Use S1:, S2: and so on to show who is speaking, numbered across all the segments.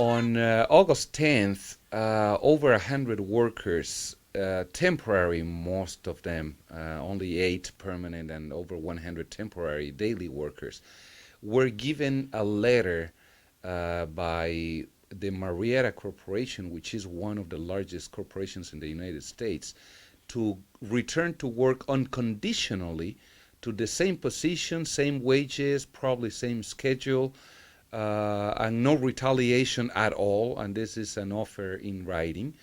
S1: On August 10th, over 100 workers, temporary, most of them, only 8 permanent and over 100 temporary daily workers, were given a letter by the Marietta Corporation, which is one of the largest corporations in the United States, to return to work unconditionally to the same position, same wages, probably same schedule, and no retaliation at all. And this is an offer in writing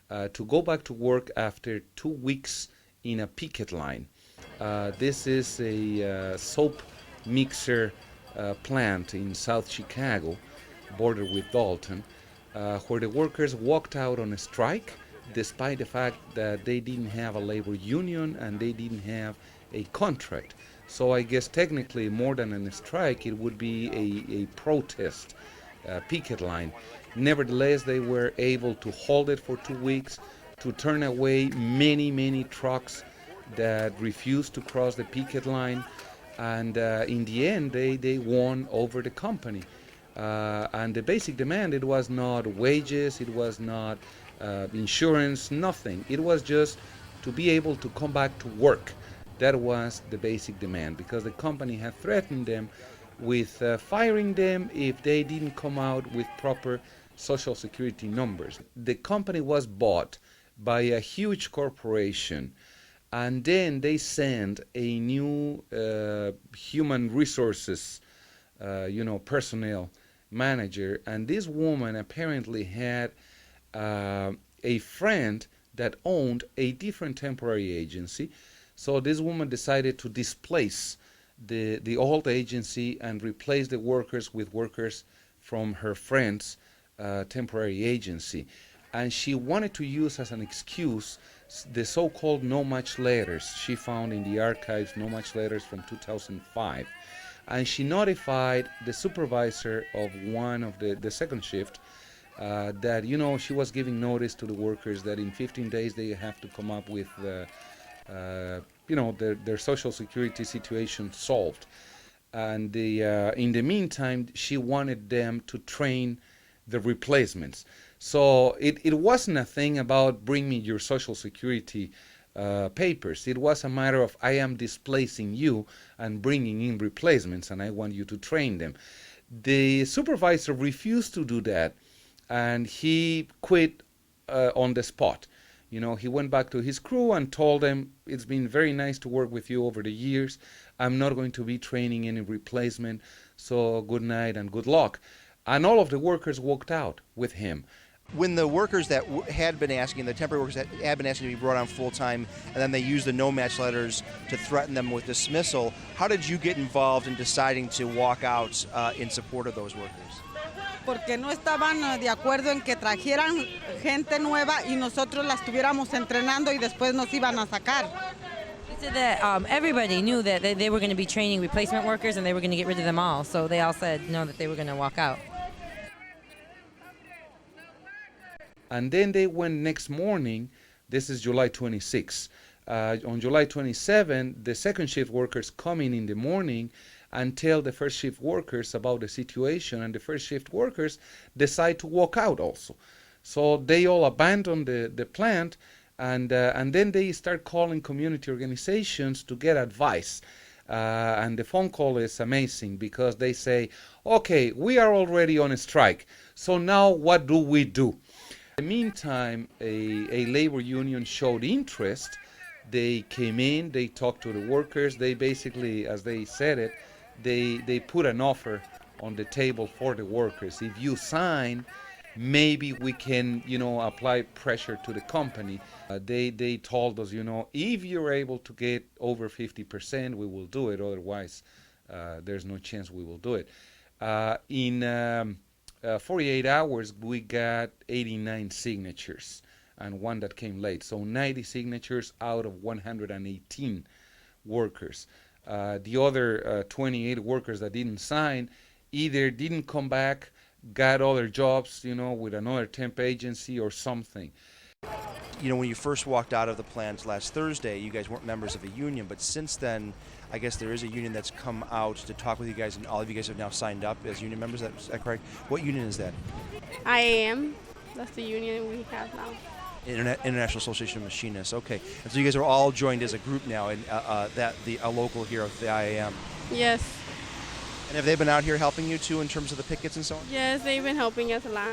S1: to go back to work after 2 weeks in a picket line. This is a soap mixer plant in South Chicago, border with Dalton, where the workers walked out on a strike despite the fact that they didn't have a labor union and they didn't have a contract. So I guess technically more than a strike, it would be a protest picket line. Nevertheless, they were able to hold it for 2 weeks, to turn away many trucks that refused to cross the picket line, and in the end they won over the company. And the basic demand, it was not wages, it was not insurance, nothing. It was just to be able to come back to work. That was the basic demand, because the company had threatened them with firing them if they didn't come out with proper social security numbers. The company was bought by a huge corporation, and then they sent a new human resources, personnel manager, and this woman apparently had a friend that owned a different temporary agency. So this woman decided to displace the old agency and replace the workers with workers from her friend's temporary agency. And she wanted to use as an excuse the so-called no-match letters. She found in the archives no-match letters from 2005. And she notified the supervisor of one of the second shift that, she was giving notice to the workers that in 15 days they have to come up with their social security situation solved. And in the meantime, she wanted them to train the replacements. So it wasn't a thing about bring me your social security papers. It was a matter of I am displacing you and bringing in replacements, and I want you to train them. The supervisor refused to do that, and he quit on the spot. He went back to his crew and told them, it's been very nice to work with you over the years. I'm not going to be training any replacement, so good night and good luck. And all of the workers walked out with him.
S2: When the workers that had been asking, the temporary workers that had been asking to be brought on full-time, and then they used the no-match letters to threaten them with dismissal, how did you get involved in deciding to walk out in support of those workers?
S3: Porque no estaban de acuerdo en que trajeran gente nueva y nosotros la estuviéramos entrenando y después nos iban a sacar.
S4: He said that everybody knew that they were going to be training replacement workers and they were going to get rid of them all. So they all said no, that they were going to walk out.
S1: And then they went next morning. This is July 26. On July 27, the second shift workers come in the morning and tell the first shift workers about the situation, and the first shift workers decide to walk out also. So they all abandon the plant, and then they start calling community organizations to get advice. And the phone call is amazing, because they say, okay, we are already on a strike, so now what do we do? In the meantime, a labor union showed interest. They came in, they talked to the workers, they basically, as they said it, they put an offer on the table for the workers. If you sign, maybe we can, apply pressure to the company. They told us, if you're able to get over 50%, we will do it. Otherwise, there's no chance we will do it. In 48 hours, we got 89 signatures and one that came late. So 90 signatures out of 118 workers. The other 28 workers that didn't sign either didn't come back, got other jobs, with another temp agency or something.
S2: You know, when you first walked out of the plant last Thursday, you guys weren't members of a union, but since then, I guess there is a union that's come out to talk with you guys, and all of you guys have now signed up as union members. Is that correct? What union is that?
S5: IAM. That's the union we have now.
S2: International Association of Machinists. Okay, and so you guys are all joined as a group now, and a local here of the IAM.
S5: Yes.
S2: And have they been out here helping you too in terms of the pickets and so on?
S5: Yes, they've been helping us a lot.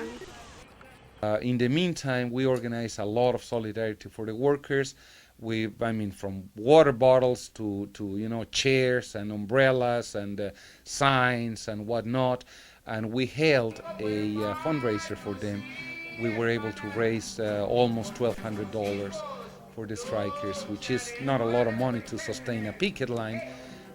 S1: In the meantime, we organize a lot of solidarity for the workers. From water bottles to chairs and umbrellas and signs and whatnot. And we held a fundraiser for them. We were able to raise almost $1,200 for the strikers, which is not a lot of money to sustain a picket line,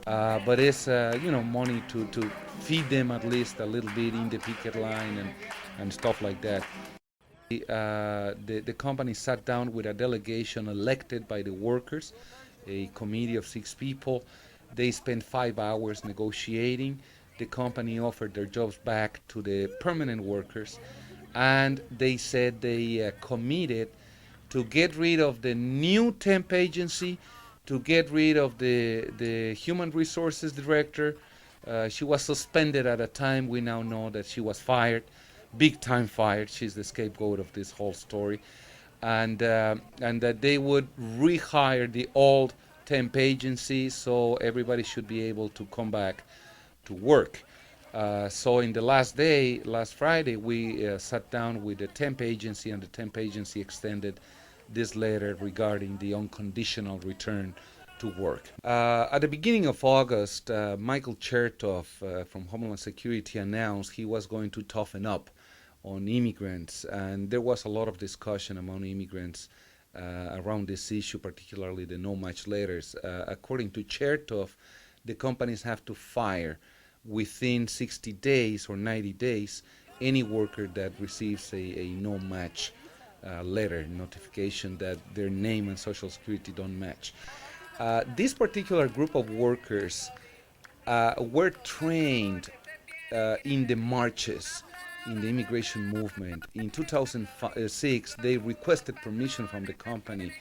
S1: but it's money to feed them at least a little bit in the picket line and stuff like that. The company sat down with a delegation elected by the workers, a committee of 6 people. They spent 5 hours negotiating. The company offered their jobs back to the permanent workers, and they said they committed to get rid of the new temp agency, to get rid of the human resources director. She was suspended at a time. We now know that she was fired. Big time fired. She's the scapegoat of this whole story, and that they would rehire the old temp agency, so everybody should be able to come back to work. So in the last Friday, we sat down with the temp agency, and the temp agency extended this letter regarding the unconditional return to work. At the beginning of August, Michael Chertoff from Homeland Security announced he was going to toughen up on immigrants, and there was a lot of discussion among immigrants around this issue, particularly the no-match letters. According to Chertoff, the companies have to fire within 60 days or 90 days any worker that receives a no-match letter, notification that their name and social security don't match. This particular group of workers were trained in the marches in the immigration movement. In 2006, they requested permission from the company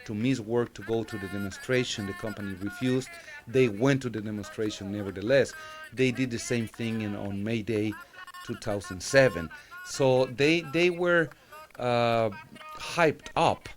S1: to miss work to go to the demonstration. The company refused. They went to the demonstration nevertheless. They did the same thing on May Day 2007. So they were hyped up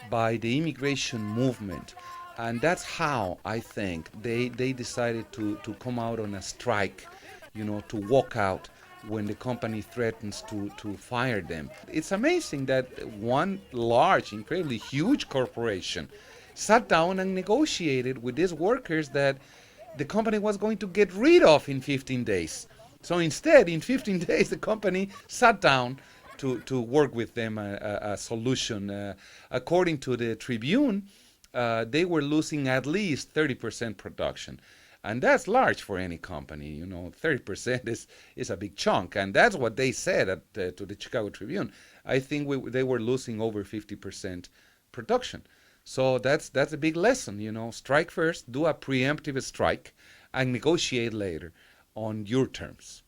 S1: by the immigration movement. And that's how I think they decided to come out on a strike, to walk out when the company threatens to fire them. It's amazing that one large, incredibly huge corporation sat down and negotiated with these workers that the company was going to get rid of in 15 days. So instead, in 15 days, the company sat down to work with them a solution. According to the Tribune, they were losing at least 30% production. And that's large for any company. 30% is a big chunk. And that's what they said to the Chicago Tribune. I think they were losing over 50% production. So that's a big lesson. Strike first, do a preemptive strike, and negotiate later on your terms.